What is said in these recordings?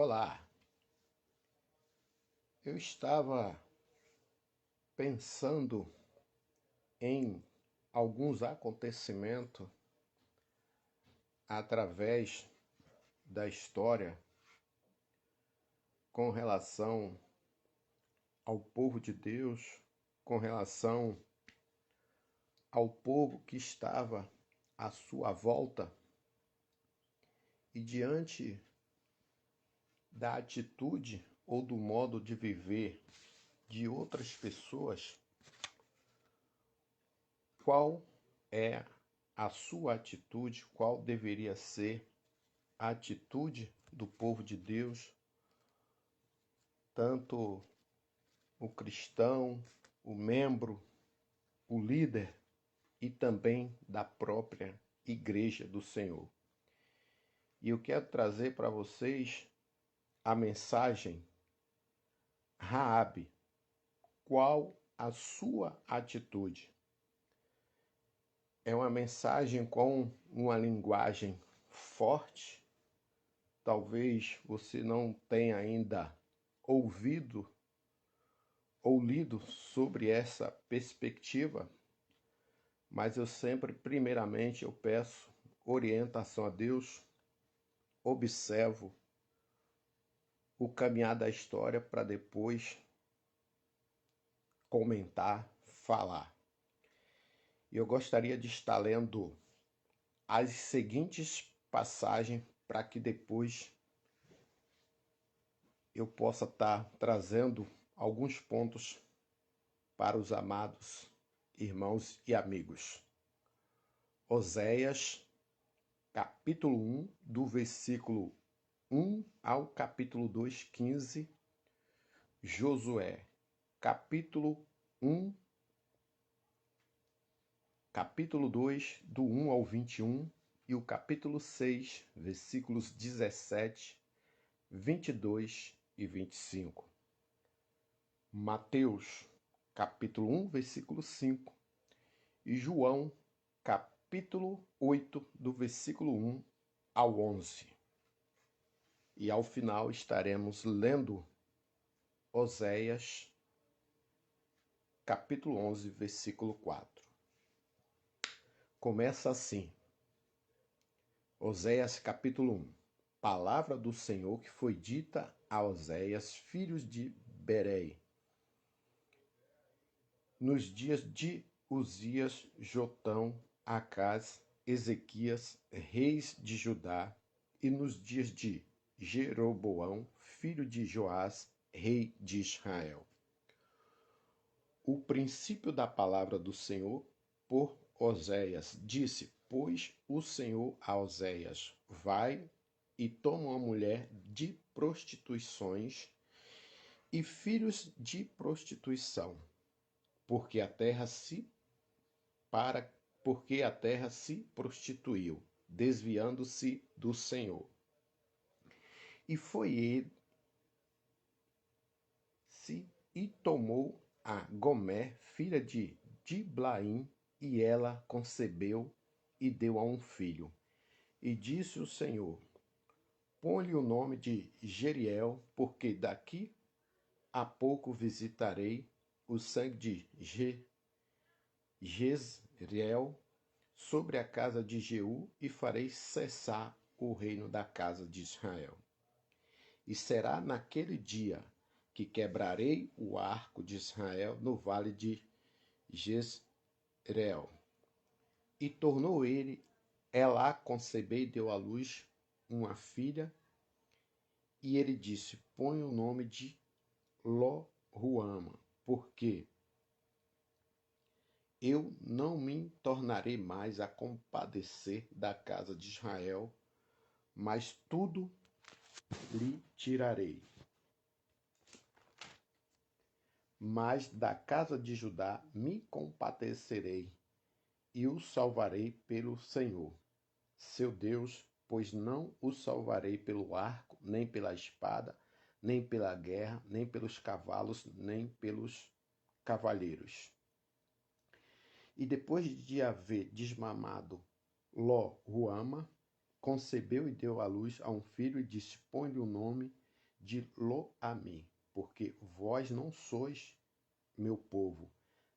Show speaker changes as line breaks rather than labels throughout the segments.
Olá, eu estava pensando em alguns acontecimentos através da história com relação ao povo de Deus, com relação ao povo que estava à sua volta e diante da atitude ou do modo de viver de outras pessoas, qual é a sua atitude, qual deveria ser a atitude do povo de Deus, tanto o cristão, o membro, o líder e também da própria Igreja do Senhor. E eu quero trazer para vocês a mensagem Raabe, qual a sua atitude? É uma mensagem com uma linguagem forte. Talvez você não tenha ainda ouvido ou lido sobre essa perspectiva, mas eu sempre, primeiramente, eu peço orientação a Deus, observo o caminhar da história para depois comentar, falar. E eu gostaria de estar lendo as seguintes passagens para que depois eu possa estar trazendo alguns pontos para os amados irmãos e amigos. Oséias, capítulo 1, do versículo 1 ao capítulo 2, 15. Josué, capítulo 1, capítulo 2, do 1 ao 21. E o capítulo 6, versículos 17, 22 e 25. Mateus, capítulo 1, versículo 5. E João, capítulo 8, do versículo 1 ao 11. E ao final estaremos lendo Oséias, capítulo 11, versículo 4. Começa assim. Oséias, capítulo 1. Palavra do Senhor que foi dita a Oséias, filhos de Berei, nos dias de Uzias, Jotão, Acás, Ezequias, reis de Judá, e nos dias de Jeroboão, filho de Joás, rei de Israel. O princípio da palavra do Senhor por Oséias disse: Pois o Senhor a Oséias: Vai e toma uma mulher de prostituições e filhos de prostituição, porque a terra se prostituiu, desviando-se do Senhor. E foi ele e tomou a Gomer, filha de Diblaim, e ela concebeu e deu a um filho. E disse o Senhor: Põe-lhe o nome de Jeriel, porque daqui a pouco visitarei o sangue de Jezreel sobre a casa de Jeú e farei cessar o reino da casa de Israel. E será naquele dia que quebrarei o arco de Israel no vale de Jezreel. E tornou ela a conceber e deu à luz uma filha, e ele disse: Põe o nome de Lo-Ruama, porque eu não me tornarei mais a compadecer da casa de Israel, mas tudo lhe tirarei. Mas da casa de Judá me compadecerei e o salvarei pelo Senhor, seu Deus, pois não o salvarei pelo arco, nem pela espada, nem pela guerra, nem pelos cavalos, nem pelos cavalheiros. E depois de haver desmamado Lo-Ruama, concebeu e deu à luz a um filho e disse: Põe-lhe o nome de Lo-Ammi, porque vós não sois meu povo,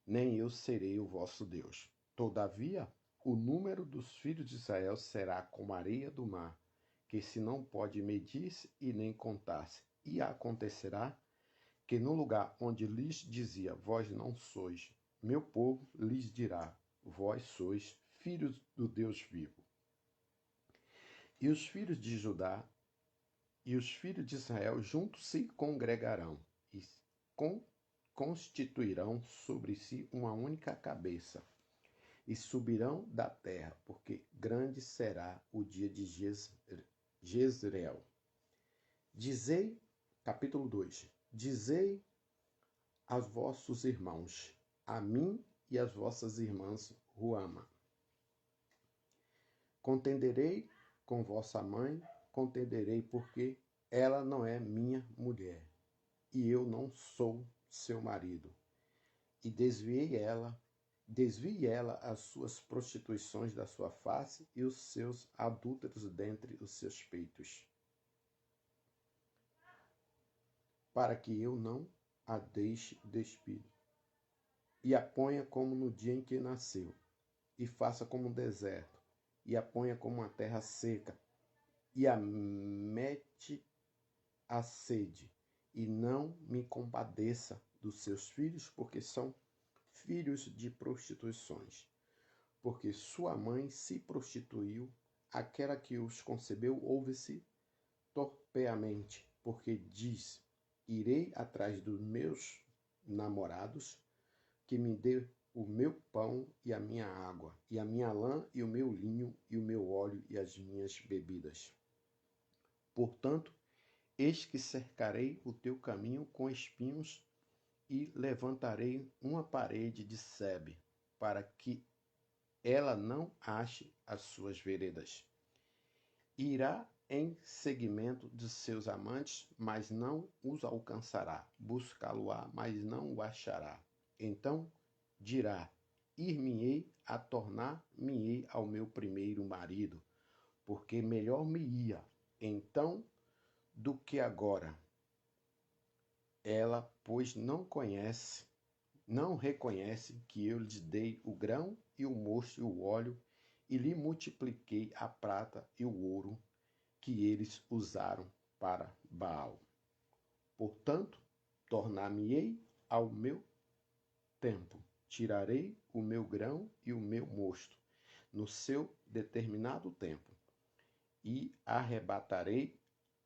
nem eu serei o vosso Deus. Todavia, o número dos filhos de Israel será como a areia do mar, que se não pode medir-se e nem contar-se. E acontecerá que no lugar onde lhes dizia, vós não sois meu povo, lhes dirá, vós sois filhos do Deus vivo. E os filhos de Judá e os filhos de Israel juntos se congregarão e constituirão sobre si uma única cabeça e subirão da terra, porque grande será o dia de Jezreel. Dizei, capítulo 2, dizei aos vossos irmãos, a mim e às vossas irmãs Ruama. Contenderei com vossa mãe, contenderei porque ela não é minha mulher, e eu não sou seu marido. E desvie ela as suas prostituições da sua face e os seus adúlteros dentre os seus peitos, para que eu não a deixe despir, e a ponha como no dia em que nasceu, e faça como um deserto, e a ponha como uma terra seca, e a mete a sede, e não me compadeça dos seus filhos, porque são filhos de prostituições. Porque sua mãe se prostituiu, aquela que os concebeu ouve-se torpeamente, porque diz, irei atrás dos meus namorados, que me dê o meu pão e a minha água, e a minha lã e o meu linho, e o meu óleo e as minhas bebidas. Portanto, eis que cercarei o teu caminho com espinhos e levantarei uma parede de sebe, para que ela não ache as suas veredas. Irá em seguimento de seus amantes, mas não os alcançará. Buscá-lo-á, mas não o achará. Então dirá, ir-me-ei a tornar-me-ei ao meu primeiro marido, porque melhor me ia então do que agora. Ela, pois, não reconhece que eu lhe dei o grão e o mosto e o óleo, e lhe multipliquei a prata e o ouro que eles usaram para Baal. Portanto, tornar-me-ei ao meu tempo, tirarei o meu grão e o meu mosto no seu determinado tempo, e arrebatarei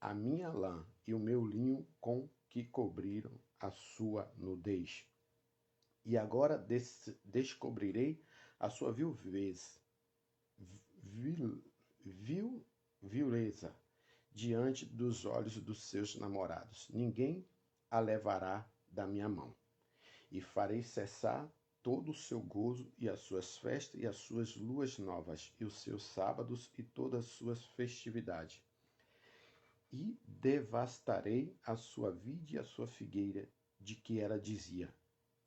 a minha lã e o meu linho com que cobriram a sua nudez. E agora descobrirei a sua vileza diante dos olhos dos seus namorados. Ninguém a levará da minha mão. E farei cessar todo o seu gozo e as suas festas e as suas luas novas e os seus sábados e todas as suas festividades. E devastarei a sua vide e a sua figueira, de que ela dizia,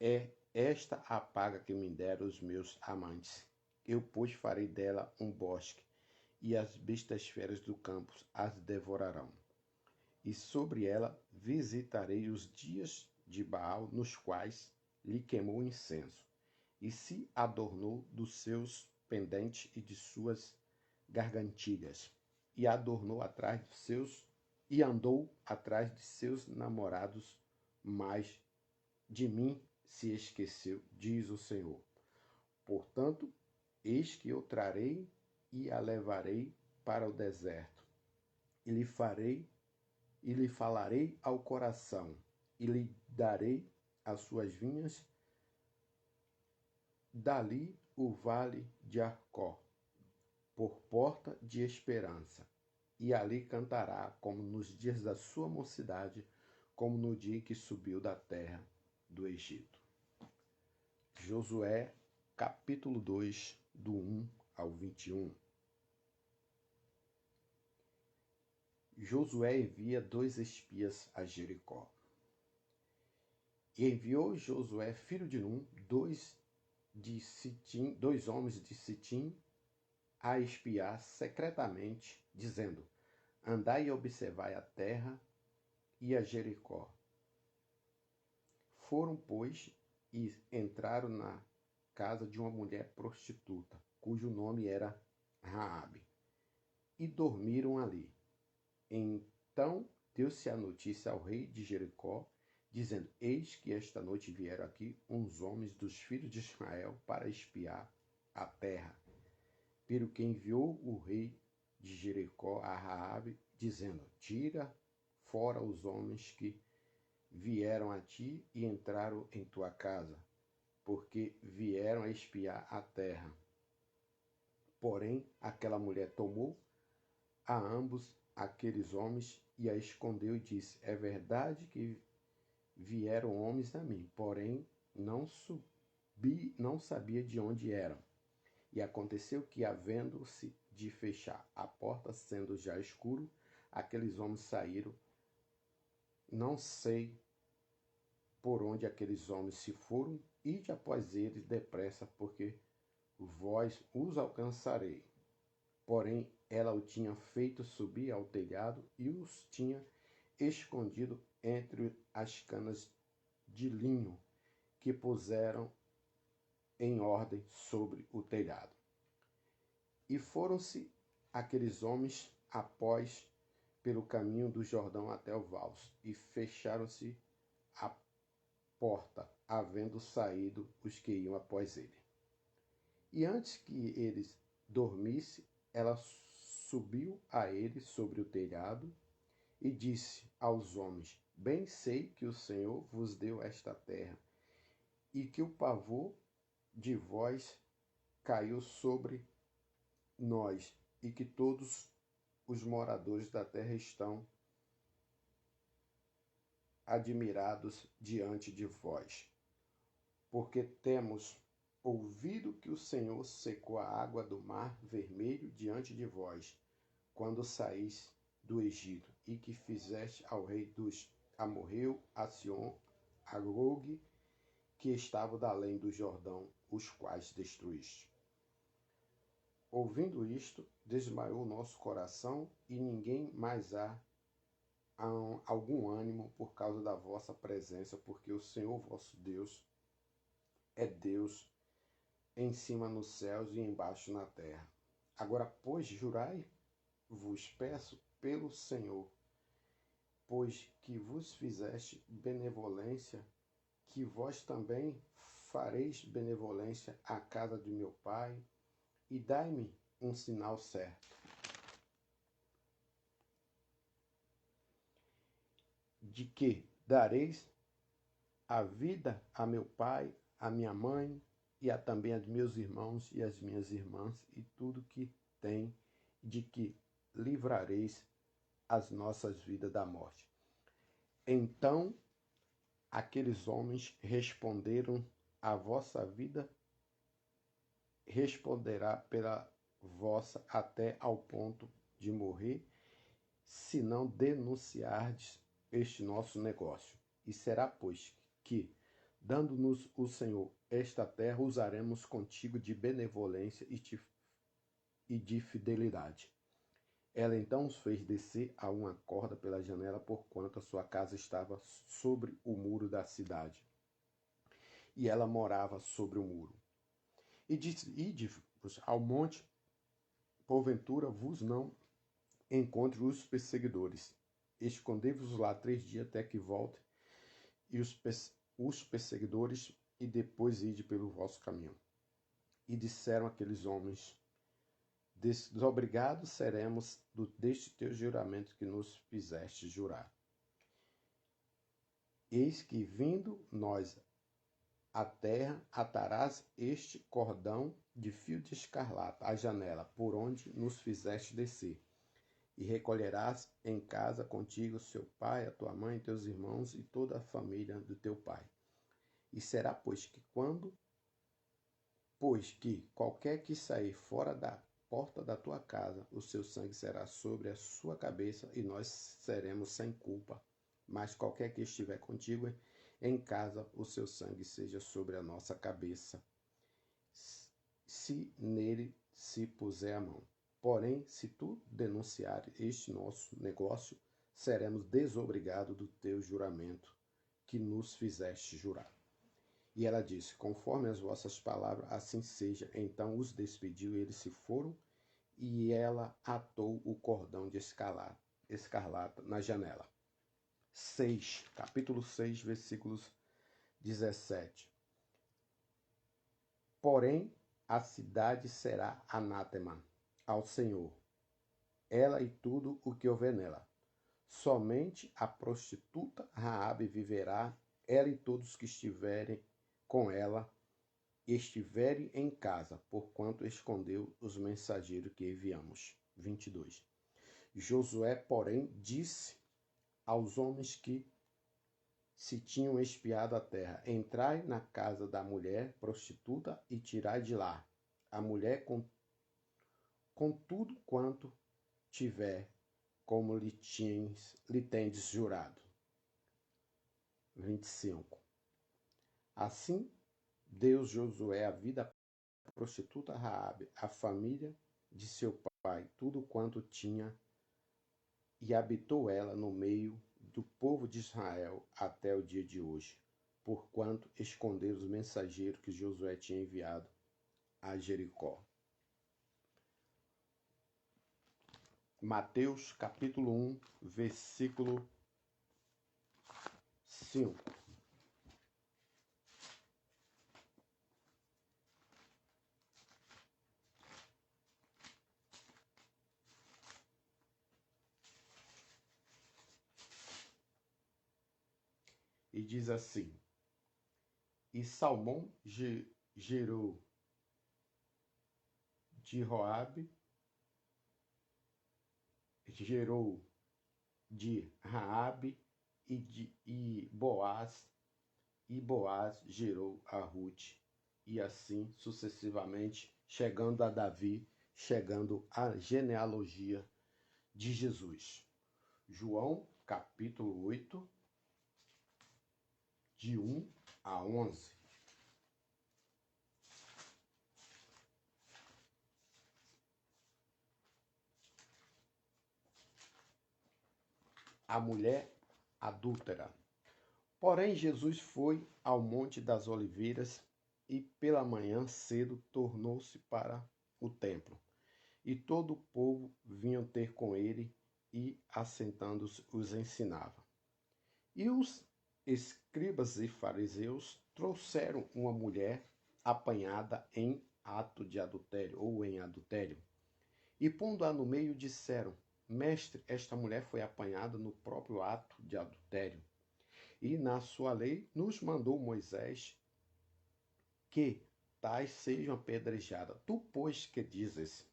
é esta a paga que me deram os meus amantes. Eu, pois, farei dela um bosque, e as bestas feras do campo as devorarão. E sobre ela visitarei os dias de Baal, nos quais lhe queimou incenso, e se adornou dos seus pendentes e de suas gargantilhas, e adornou atrás de seus, e andou atrás de seus namorados, mas de mim se esqueceu, diz o Senhor. Portanto, eis que eu trarei e a levarei para o deserto, e lhe falarei ao coração, e lhe darei as suas vinhas, dali o vale de Arcó, por porta de esperança, e ali cantará como nos dias da sua mocidade, como no dia em que subiu da terra do Egito. Josué, capítulo 2, do 1 ao 21. Josué envia 2 espias a Jericó. E enviou Josué, filho de Num, 2 homens de Sitim, a espiar secretamente, dizendo, andai e observai a terra e a Jericó. Foram, pois, e entraram na casa de uma mulher prostituta, cujo nome era Raabe, e dormiram ali. Então deu-se a notícia ao rei de Jericó, dizendo: Eis que esta noite vieram aqui uns homens dos filhos de Israel para espiar a terra. Pelo que enviou o rei de Jericó a Raabe, dizendo: Tira fora os homens que vieram a ti e entraram em tua casa, porque vieram a espiar a terra. Porém, aquela mulher tomou a ambos aqueles homens e a escondeu e disse: É verdade que vieram homens a mim, porém não sabia de onde eram. E aconteceu que, havendo-se de fechar a porta, sendo já escuro, aqueles homens saíram. Não sei por onde aqueles homens se foram, ide após eles depressa, porque vós os alcançarei. Porém, ela o tinha feito subir ao telhado e os tinha escondido entre as canas de linho que puseram em ordem sobre o telhado. E foram-se aqueles homens após pelo caminho do Jordão até o Vals, e fecharam-se a porta, havendo saído os que iam após ele. E antes que eles dormissem, ela subiu a ele sobre o telhado e disse aos homens: Bem sei que o Senhor vos deu esta terra, e que o pavor de vós caiu sobre nós, e que todos os moradores da terra estão admirados diante de vós, porque temos ouvido que o Senhor secou a água do mar Vermelho diante de vós, quando saís do Egito, e que fizeste ao rei dos amorreu, a Sion, a Gog, que estavam da além do Jordão, os quais destruíste. Ouvindo isto, desmaiou o nosso coração, e ninguém mais há algum ânimo por causa da vossa presença, porque o Senhor vosso Deus é Deus em cima nos céus e embaixo na terra. Agora, pois, jurai-vos, peço, pelo Senhor, pois que vos fizeste benevolência, que vós também fareis benevolência à casa de meu pai, e dai-me um sinal certo, de que dareis a vida a meu pai, a minha mãe, e também a meus irmãos e as minhas irmãs, e tudo que tem, de que livrareis as nossas vidas da morte. Então aqueles homens responderam: A vossa vida responderá pela vossa até ao ponto de morrer, se não denunciardes este nosso negócio. E será, pois, que, dando-nos o Senhor esta terra, usaremos contigo de benevolência e de fidelidade. Ela então os fez descer a uma corda pela janela, porquanto a sua casa estava sobre o muro da cidade, e ela morava sobre o muro. E disse: Ide-vos ao monte, porventura vos não encontre os perseguidores. Escondei-vos lá 3 dias até que volte e os perseguidores, e depois ide pelo vosso caminho. E disseram aqueles homens: Desobrigados seremos deste teu juramento que nos fizeste jurar. Eis que, vindo nós à terra, atarás este cordão de fio de escarlata à janela, por onde nos fizeste descer, e recolherás em casa contigo seu pai, a tua mãe, teus irmãos e toda a família do teu pai. E será, pois que qualquer que sair fora da porta da tua casa, o seu sangue será sobre a sua cabeça, e nós seremos sem culpa. Mas qualquer que estiver contigo em casa, o seu sangue seja sobre a nossa cabeça, se nele se puser a mão. Porém, se tu denunciares este nosso negócio, seremos desobrigados do teu juramento que nos fizeste jurar. E ela disse, conforme as vossas palavras, assim seja. Então os despediu e eles se foram, e ela atou o cordão de escarlata na janela. Capítulo 6, versículos 17. Porém, a cidade será anátema ao Senhor, ela e tudo o que houver nela. Somente a prostituta Raabe viverá, ela e todos que estiverem com ela estiverem em casa, porquanto escondeu os mensageiros que enviamos. 22. Josué, porém, disse aos homens que se tinham espiado a terra, entrai na casa da mulher prostituta e tirai de lá a mulher com tudo quanto tiver, como lhe tendes jurado. 25. Assim deu Josué a vida à prostituta Raabe, a família de seu pai, tudo quanto tinha, e habitou ela no meio do povo de Israel até o dia de hoje, porquanto escondeu os mensageiros que Josué tinha enviado a Jericó. Mateus capítulo 1, versículo 5. E diz assim, e Salmão gerou de Joabe, gerou de Raabe e Boaz gerou a Ruth, e assim sucessivamente, chegando a Davi, chegando à genealogia de Jesus. João capítulo 8, de 1 a 11. A mulher adúltera. Porém, Jesus foi ao Monte das Oliveiras e pela manhã cedo tornou-se para o templo. E todo o povo vinha ter com ele e, assentando-se, os ensinava. E os escribas e fariseus trouxeram uma mulher apanhada em ato de adultério ou em adultério. E pondo-a no meio, disseram, Mestre, esta mulher foi apanhada no próprio ato de adultério. E na sua lei nos mandou Moisés que tais sejam apedrejadas. Tu, pois, que dizes?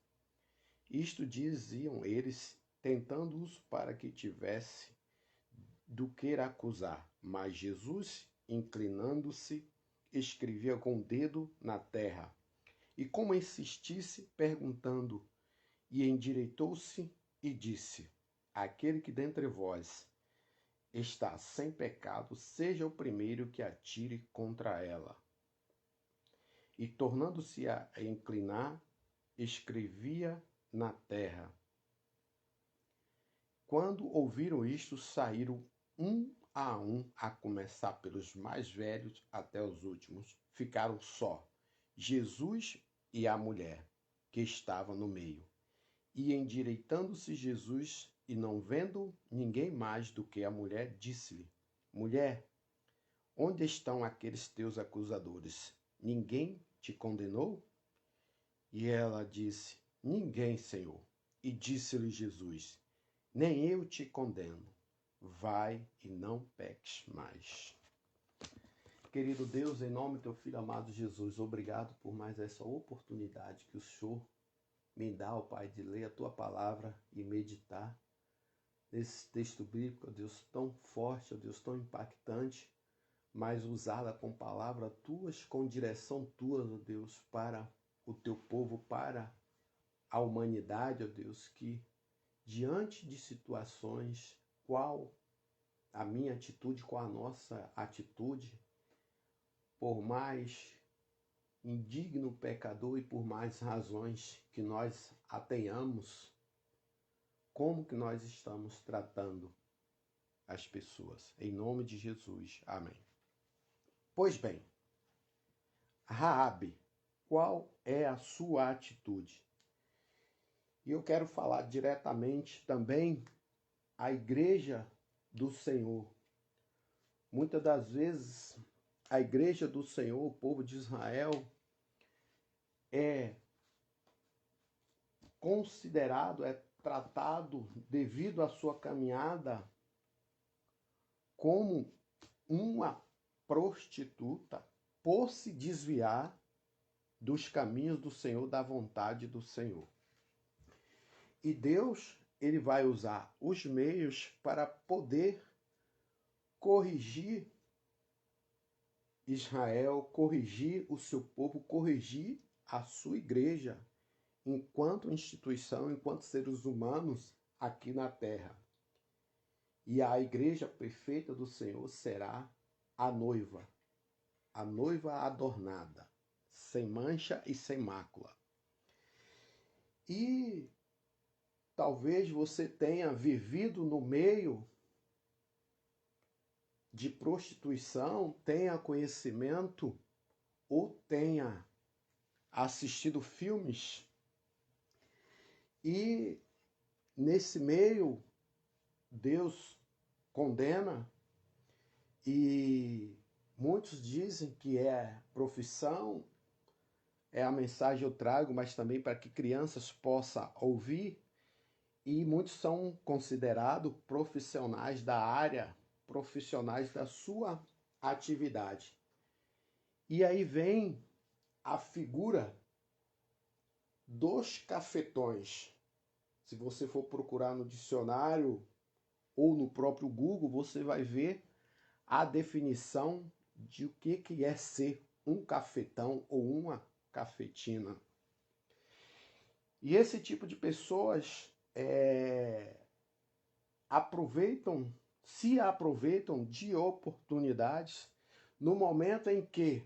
Isto diziam eles, tentando-os para que tivesse do que acusar. Mas Jesus, inclinando-se, escrevia com o dedo na terra. E como insistisse, perguntando, e endireitou-se e disse, aquele que dentre vós está sem pecado, seja o primeiro que atire contra ela. E tornando-se a inclinar, escrevia na terra. Quando ouviram isto, saíram um a começar pelos mais velhos até os últimos. Ficaram só, Jesus e a mulher, que estava no meio. E endireitando-se Jesus, e não vendo ninguém mais do que a mulher, disse-lhe, Mulher, onde estão aqueles teus acusadores? Ninguém te condenou? E ela disse, Ninguém, Senhor. E disse-lhe Jesus, Nem eu te condeno. Vai e não peques mais. Querido Deus, em nome do teu Filho amado Jesus, obrigado por mais essa oportunidade que o Senhor me dá, ó Pai, de ler a tua palavra e meditar nesse texto bíblico, ó Deus, tão forte, ó Deus, tão impactante, mas usada com palavras tuas, com direção tua, ó Deus, para o teu povo, para a humanidade, ó Deus, que diante de situações, qual a minha atitude, qual a nossa atitude, por mais indigno pecador e por mais razões que nós a tenhamos, como que nós estamos tratando as pessoas. Em nome de Jesus. Amém. Pois bem, Raabe, qual é a sua atitude? E eu quero falar diretamente também à igreja do Senhor. Muitas das vezes, a igreja do Senhor, o povo de Israel, é considerado, é tratado, devido à sua caminhada, como uma prostituta por se desviar dos caminhos do Senhor, da vontade do Senhor. E Deus, ele vai usar os meios para poder corrigir Israel, corrigir o seu povo, corrigir a sua igreja, enquanto instituição, enquanto seres humanos aqui na terra. E a igreja perfeita do Senhor será a noiva adornada, sem mancha e sem mácula. E talvez você tenha vivido no meio de prostituição, tenha conhecimento ou tenha assistido filmes. E nesse meio, Deus condena, e muitos dizem que é profissão, é a mensagem que eu trago, mas também para que crianças possam ouvir. E muitos são considerados profissionais da área, profissionais da sua atividade. E aí vem a figura dos cafetões. Se você for procurar no dicionário ou no próprio Google, você vai ver a definição de o que é ser um cafetão ou uma cafetina. E esse tipo de pessoas se aproveitam de oportunidades no momento em que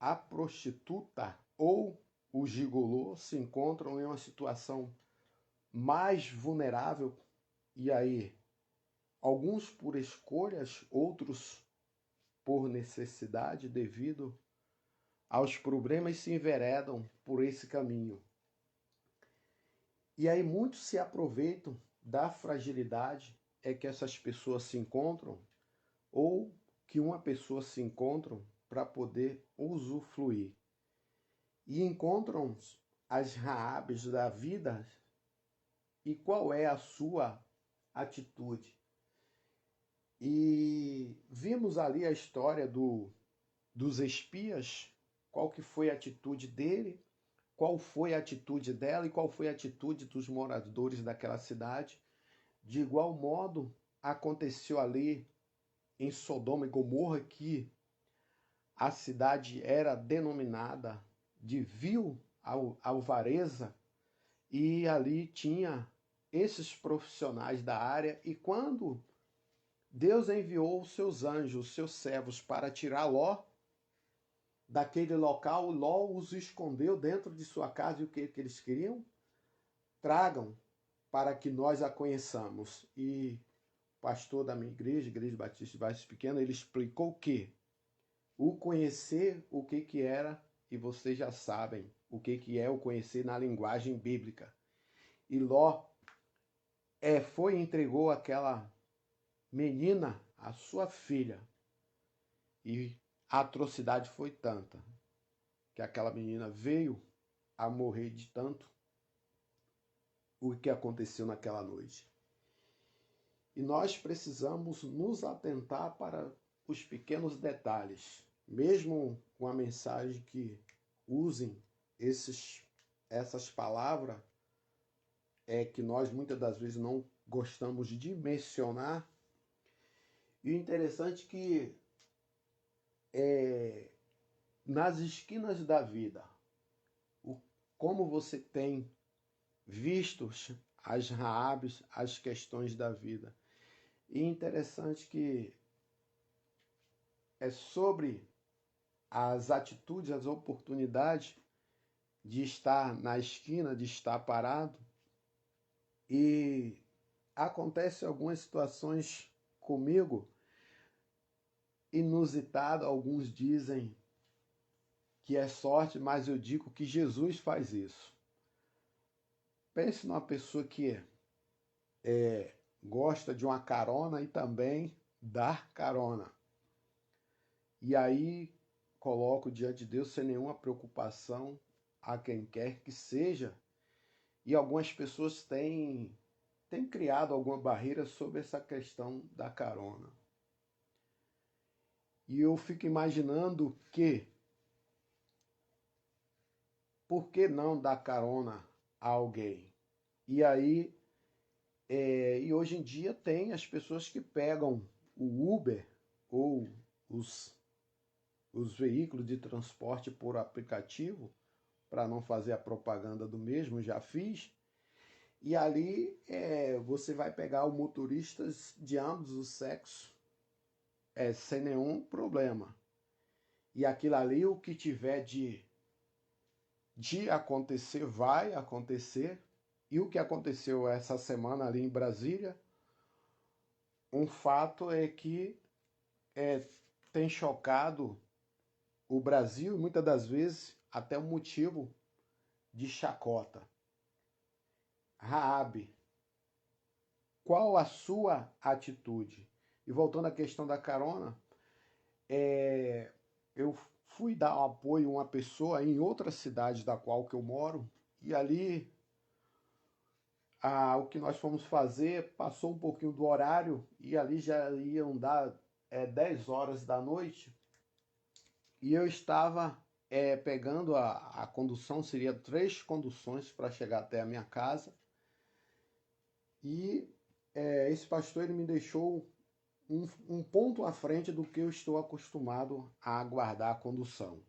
a prostituta ou o gigolô se encontram em uma situação mais vulnerável, e aí alguns por escolhas, outros por necessidade, devido aos problemas, se enveredam por esse caminho. E aí muitos se aproveitam da fragilidade que essas pessoas se encontram, ou que uma pessoa se encontra para poder usufruir. E encontram as Raabes da vida. E qual é a sua atitude? E vimos ali a história dos espias, qual que foi a atitude dele, qual foi a atitude dela e qual foi a atitude dos moradores daquela cidade. De igual modo, aconteceu ali em Sodoma e Gomorra, que a cidade era denominada de vil alvareza, e ali tinha esses profissionais da área, e quando Deus enviou os seus anjos, os seus servos, para tirar Ló daquele local, Ló os escondeu dentro de sua casa. E o que eles queriam? Tragam para que nós a conheçamos. E o pastor da minha igreja, Igreja Batista de Vargas Pequena, ele explicou que o conhecer, o que era, e vocês já sabem o que é o conhecer na linguagem bíblica. E Ló foi e entregou aquela menina, a sua filha, e a atrocidade foi tanta que aquela menina veio a morrer de tanto o que aconteceu naquela noite. E nós precisamos nos atentar para os pequenos detalhes, mesmo com a mensagem que usem essas palavras, que nós muitas das vezes não gostamos de mencionar. E o interessante é que nas esquinas da vida, como você tem visto as Raabes, as questões da vida. E interessante que é sobre as atitudes, as oportunidades de estar na esquina, de estar parado, e acontecem algumas situações comigo? Inusitado, alguns dizem que é sorte, mas eu digo que Jesus faz isso. Pense numa pessoa que gosta de uma carona e também dar carona. E aí coloco diante de Deus sem nenhuma preocupação a quem quer que seja. E algumas pessoas têm criado alguma barreira sobre essa questão da carona. E eu fico imaginando por que não dar carona a alguém? E aí, e hoje em dia tem as pessoas que pegam o Uber ou os veículos de transporte por aplicativo, para não fazer a propaganda do mesmo, já fiz. E ali você vai pegar o motoristas de ambos os sexos sem nenhum problema. E aquilo ali, o que tiver de acontecer, vai acontecer. E o que aconteceu essa semana ali em Brasília, um fato é que tem chocado o Brasil e muitas das vezes até um motivo de chacota. Raabe, qual a sua atitude? E voltando à questão da carona, eu fui dar um apoio a uma pessoa em outra cidade da qual que eu moro, e ali o que nós fomos fazer passou um pouquinho do horário, e ali já iam dar 10 horas da noite, e eu estava pegando a condução, seria 3 conduções para chegar até a minha casa, e esse pastor ele me deixou um ponto à frente do que eu estou acostumado a aguardar a condução.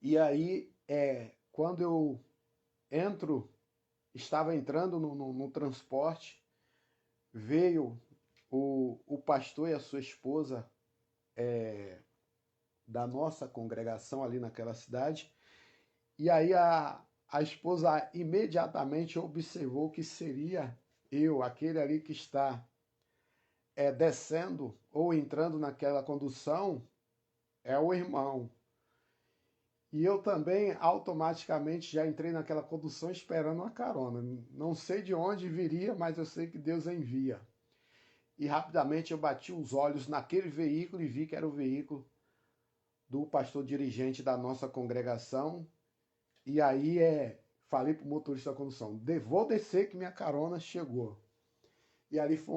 E aí, quando eu estava entrando no transporte, veio o pastor e a sua esposa da nossa congregação ali naquela cidade, e aí a esposa imediatamente observou que seria eu, aquele ali que está descendo ou entrando naquela condução, é o irmão. E eu também automaticamente já entrei naquela condução esperando uma carona. Não sei de onde viria, mas eu sei que Deus envia. E rapidamente eu bati os olhos naquele veículo e vi que era o veículo do pastor dirigente da nossa congregação. E aí falei para o motorista da condução, vou descer que minha carona chegou. E ali foi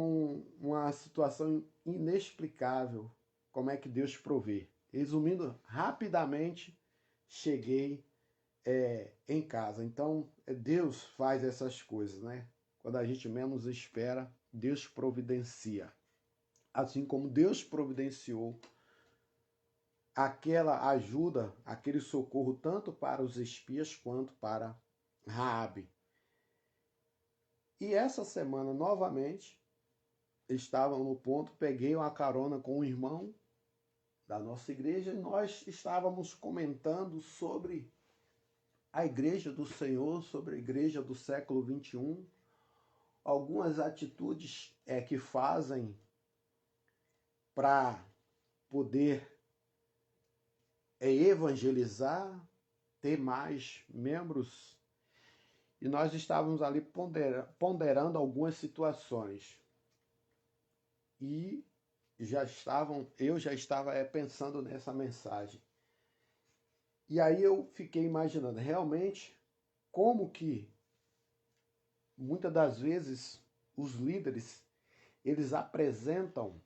uma situação inexplicável, como é que Deus provê. Resumindo, rapidamente cheguei em casa. Então, Deus faz essas coisas, né? Quando a gente menos espera, Deus providencia. Assim como Deus providenciou aquela ajuda, aquele socorro, tanto para os espias quanto para Raabe. E essa semana, novamente, estava no ponto, peguei uma carona com um irmão da nossa igreja e nós estávamos comentando sobre a igreja do Senhor, sobre a igreja do século XXI, algumas atitudes que fazem para poder evangelizar, ter mais membros. E nós estávamos ali ponderando algumas situações. E eu já estava pensando nessa mensagem. E aí eu fiquei imaginando, realmente, como que muitas das vezes os líderes, eles apresentam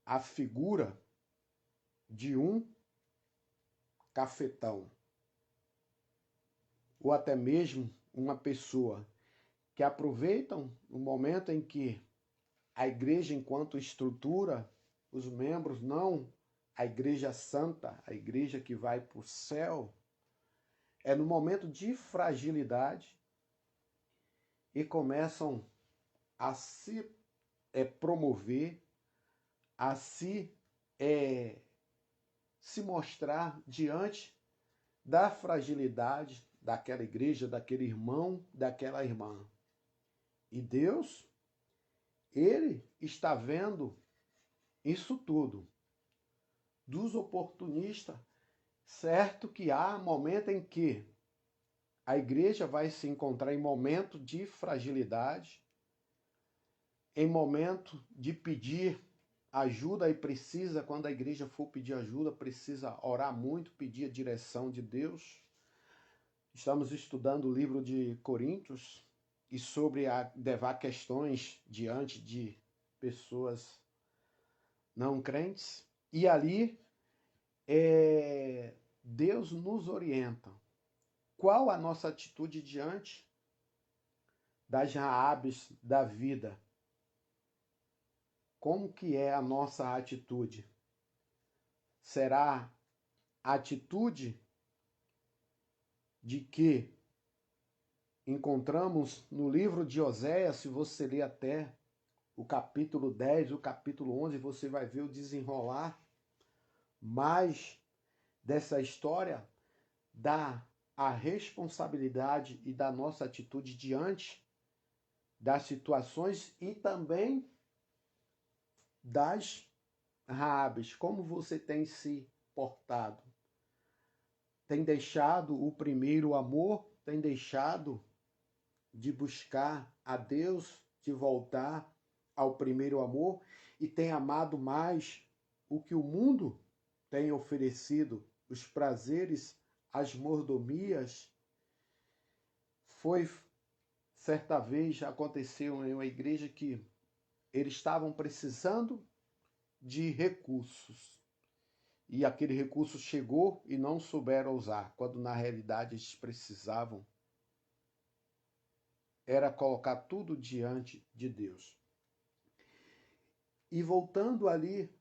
a figura de um cafetão, ou até mesmo uma pessoa que aproveitam o momento em que a igreja, enquanto estrutura, os membros, não a igreja santa, a igreja que vai para o céu, é no momento de fragilidade e começam a se promover, a se mostrar diante da fragilidade daquela igreja, daquele irmão, daquela irmã. E Deus, Ele está vendo isso tudo, dos oportunistas, certo que há momento em que a igreja vai se encontrar em momento de fragilidade, em momento de pedir ajuda e precisa, quando a igreja for pedir ajuda, precisa orar muito, pedir a direção de Deus. Estamos estudando o livro de Coríntios e sobre levar questões diante de pessoas não crentes. E ali Deus nos orienta. Qual a nossa atitude diante das Raabes da vida? Como que é a nossa atitude? Será a atitude de que encontramos no livro de Oséias, se você ler até o capítulo 10, o capítulo 11, você vai ver o desenrolar mais dessa história a responsabilidade e da nossa atitude diante das situações e também das Raabes. Como você tem se portado? Tem deixado o primeiro amor? Tem deixado de buscar a Deus, de voltar ao primeiro amor e tem amado mais o que o mundo tem oferecido, os prazeres, as mordomias? Certa vez aconteceu em uma igreja que eles estavam precisando de recursos. E aquele recurso chegou e não souberam usar, quando na realidade eles precisavam era colocar tudo diante de Deus. E voltando ali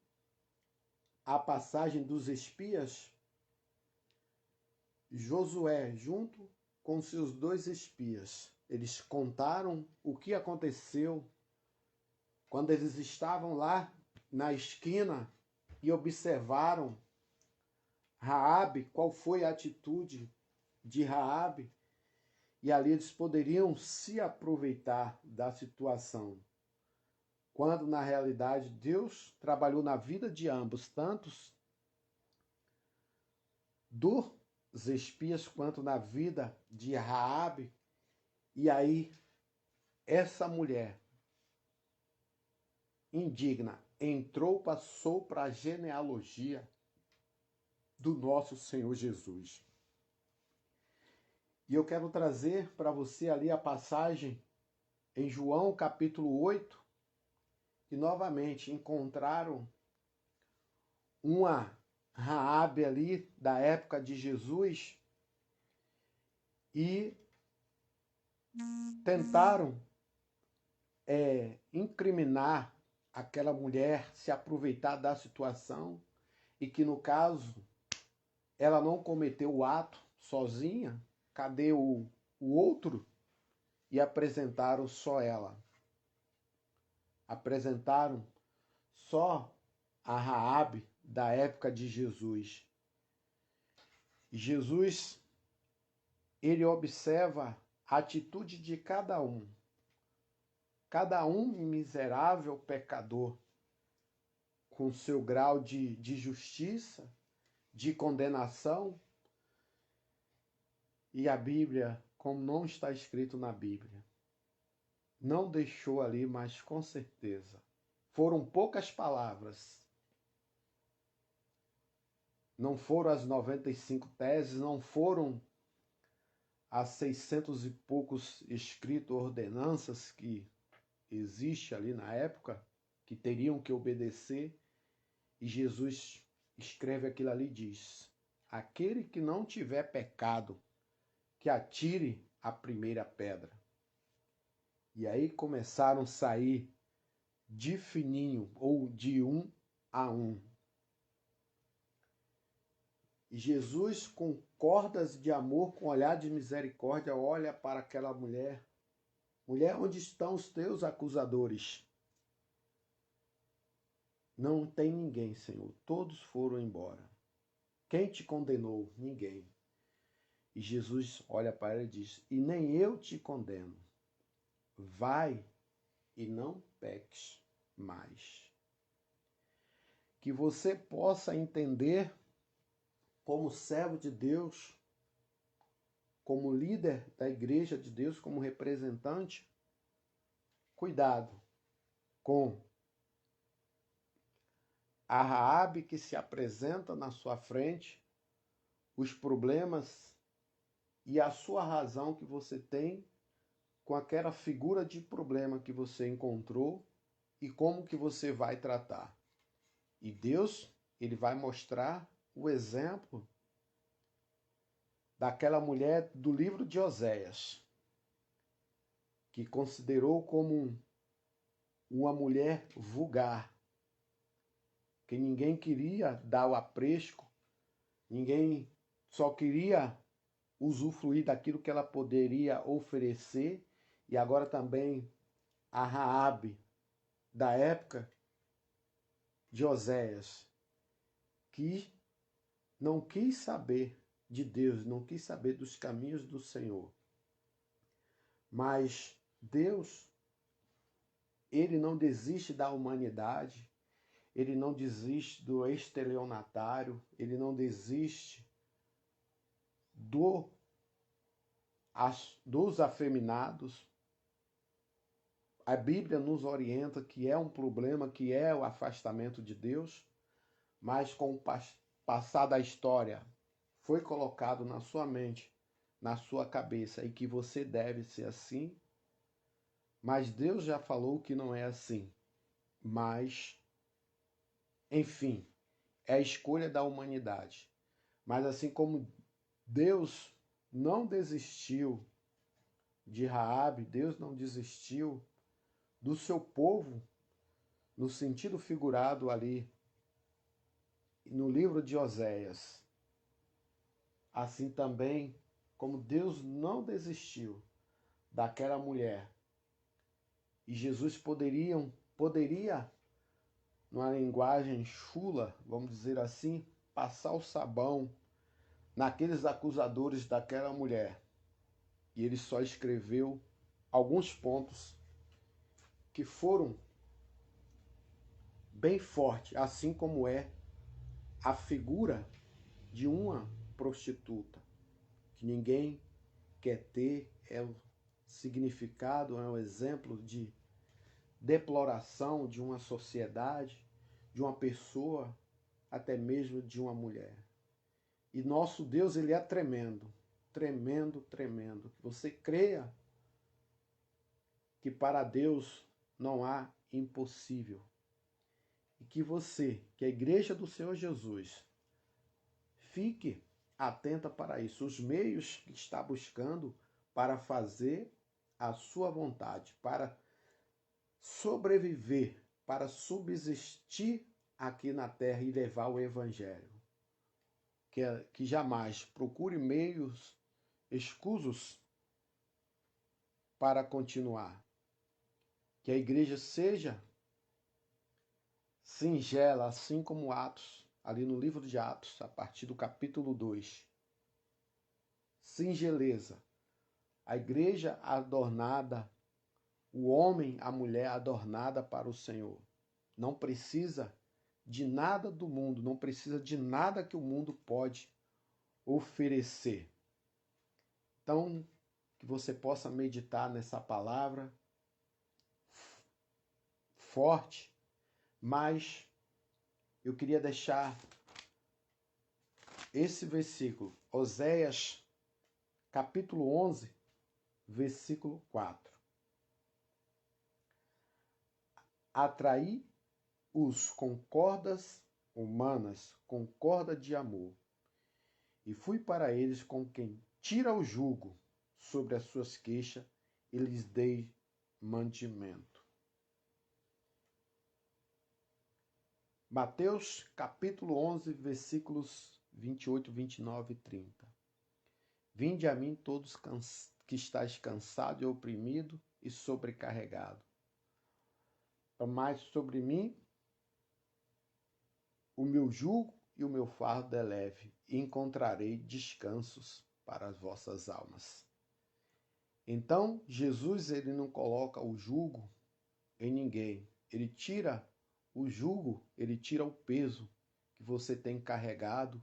à passagem dos espias, Josué, junto com seus 2 espias, eles contaram o que aconteceu quando eles estavam lá na esquina e observaram Raabe, qual foi a atitude de Raabe, e ali eles poderiam se aproveitar da situação. Quando na realidade Deus trabalhou na vida de ambos, tanto dos espias quanto na vida de Raabe. E aí essa mulher indigna passou para a genealogia do nosso Senhor Jesus. E eu quero trazer para você ali a passagem em João capítulo 8, que novamente encontraram uma Raabe ali da época de Jesus e tentaram incriminar aquela mulher, se aproveitar da situação, e que no caso ela não cometeu o ato sozinha. Cadê o outro? E apresentaram só ela. Apresentaram só a Raabe da época de Jesus. E Jesus, ele observa a atitude de cada um. Cada um miserável pecador, com seu grau de justiça, de condenação. E a Bíblia, como não está escrito na Bíblia, não deixou ali, mas com certeza foram poucas palavras. Não foram as 95 teses, não foram as 600 e poucos escritos, ordenanças que existe ali na época, que teriam que obedecer. E Jesus escreve aquilo ali e diz: aquele que não tiver pecado, que atire a primeira pedra. E aí começaram a sair de fininho, ou de um a um. E Jesus, com cordas de amor, com olhar de misericórdia, olha para aquela mulher. Mulher, onde estão os teus acusadores? Não tem ninguém, Senhor. Todos foram embora. Quem te condenou? Ninguém. E Jesus olha para ela e diz: e nem eu te condeno. Vai e não peques mais. que você possa entender, como servo de Deus, como líder da igreja de Deus, como representante, cuidado com a Raabe que se apresenta na sua frente, os problemas e a sua razão que você tem com aquela figura de problema que você encontrou e como que você vai tratar. E Deus, ele vai mostrar o exemplo daquela mulher do livro de Oséias, que considerou como uma mulher vulgar, que ninguém queria dar o apresco, ninguém só queria usufruir daquilo que ela poderia oferecer, e agora também a Raabe da época de Oséias, que não quis saber de Deus, não quis saber dos caminhos do Senhor. Mas Deus, ele não desiste da humanidade, ele não desiste do estelionatário, ele não desiste dos afeminados. A Bíblia nos orienta que é um problema, que é o afastamento de Deus, mas com o passar da história foi colocado na sua mente, na sua cabeça, e que você deve ser assim. Mas Deus já falou que não é assim. Mas, enfim, é a escolha da humanidade. Mas assim como Deus não desistiu de Raabe, Deus não desistiu do seu povo, no sentido figurado ali no livro de Oséias. Assim também, como Deus não desistiu daquela mulher, e Jesus poderia, numa linguagem chula, vamos dizer assim, passar o sabão naqueles acusadores daquela mulher. E ele só escreveu alguns pontos que foram bem fortes, assim como é a figura de uma prostituta, que ninguém quer ter, é o significado, é um exemplo de deploração de uma sociedade, de uma pessoa, até mesmo de uma mulher. E nosso Deus, ele é tremendo, tremendo, tremendo. Que você creia que para Deus não há impossível. E que você, que a igreja do Senhor Jesus, fique atenta para isso, os meios que está buscando para fazer a sua vontade, para sobreviver, para subsistir aqui na terra e levar o evangelho. Que jamais procure meios escusos para continuar. Que a igreja seja singela, assim como Atos, ali no livro de Atos, a partir do capítulo 2. Singeleza. A igreja adornada, o homem, a mulher adornada para o Senhor. Não precisa de nada do mundo, não precisa de nada que o mundo pode oferecer. Então, que você possa meditar nessa palavra forte, mas eu queria deixar esse versículo, Oséias, capítulo 11, versículo 4. Atraí-os com cordas humanas, com corda de amor, e fui para eles com quem tira o jugo sobre as suas queixas e lhes dei mantimento. Mateus capítulo 11, versículos 28, 29 e 30. Vinde a mim todos que estáis cansados e oprimidos e sobrecarregados. Tomai sobre mim o meu jugo e o meu fardo é leve, e encontrarei descansos para as vossas almas. Então, Jesus, ele não coloca o jugo em ninguém. Ele tira O jugo, ele tira o peso que você tem carregado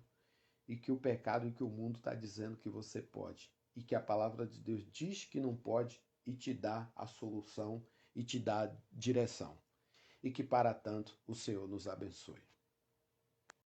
e que o pecado e que o mundo está dizendo que você pode. E que a palavra de Deus diz que não pode e te dá a solução e te dá a direção. E que, para tanto, o Senhor nos abençoe.